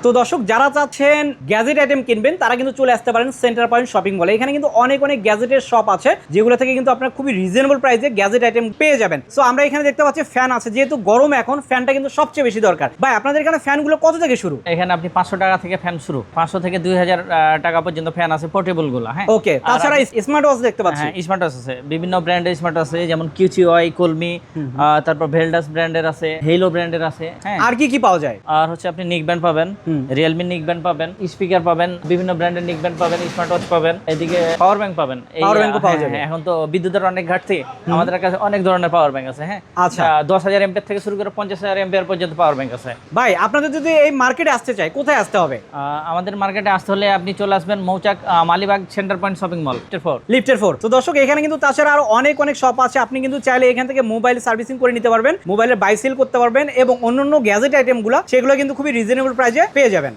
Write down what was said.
তো দর্শক যারা চাচ্ছেন গ্যাজেট আইটেম কিনবেন তারা কিন্তু চলে আসতে পারেন সেন্টার পয়েন্ট শপিং মলে। এখানে কিন্তু অনেক গ্যাজেটের শপ আছে যেগুলো থেকে কিন্তু আপনারা খুবই রিজনেবল প্রাইসে গ্যাজেট আইটেম পেয়ে যাবেন। সো আমরা এখানে দেখতে পাচ্ছি ফ্যান আছে, যেহেতু গরম এখন ফ্যানটা কিন্তু সবচেয়ে বেশি দরকার। ভাই আপনাদের এখানে ফ্যানগুলো কত থেকে শুরু? এখানে আপনি 500 টাকা থেকে ফ্যান শুরু, 500 থেকে 2000 টাকা পর্যন্ত ফ্যান আছে, পোর্টেবল গুলো। হ্যাঁ, ওকে। তাছাড়া স্মার্ট ওয়াচ দেখতে পাচ্ছি। হ্যাঁ, স্মার্ট ওয়াচ আছে, বিভিন্ন ব্র্যান্ডের স্মার্ট আছে, যেমন কিউচিওয়াই, কলমি, তারপর ভেলডাস ব্র্যান্ডের আছে, হেলো ব্র্যান্ডের আছে। হ্যাঁ, আর কি পাওয়া যায়? আর হচ্ছে আপনি নিক ব্যান্ড পাবেন, রিয়েলমি নিক ব্যান্ড পাবেন, স্পিকার পাবেন, বিভিন্ন ব্র্যান্ডের নিক ব্যান্ড পাবেন, স্মার্ট ওয়াচ পাবেন, এদিকে পাওয়ার ব্যাংক পাবেন। পাওয়ার ব্যাংকও পাওয়া যাবে। এখন তো বিদ্যুতের অনেক ঘাটতি, আমাদের কাছে অনেক ধরনের পাওয়ার ব্যাংক আছে। হ্যাঁ, আচ্ছা, 10,000 এমপিয়ার থেকে শুরু করে 50,000 এমপিয়ার পর্যন্ত পাওয়ার ব্যাংক আছে। ভাই আপনাদের যদি এই মার্কেটে আসতে চাই কোথায় আসতে হবে? আমাদের মার্কেটে আসতে হলে আপনি চলে আসবেন মৌচাক Malibagh centre point shopping mall, লিফটের 4। তো দর্শক এখানে কিন্তু তাছাড়া আরো অনেক শপ আছে, আপনি কিন্তু চাইলে এখান থেকে মোবাইল সার্ভিসিং করে নিতে পারবেন, মোবাইলের বাই সেল করতে পারবেন এবং অন্যান্য গ্যাজেট আইটেমগুলো সেগুলো কিন্তু খুবই রিজনেবল প্রাইসে পেয়ে যাবেন।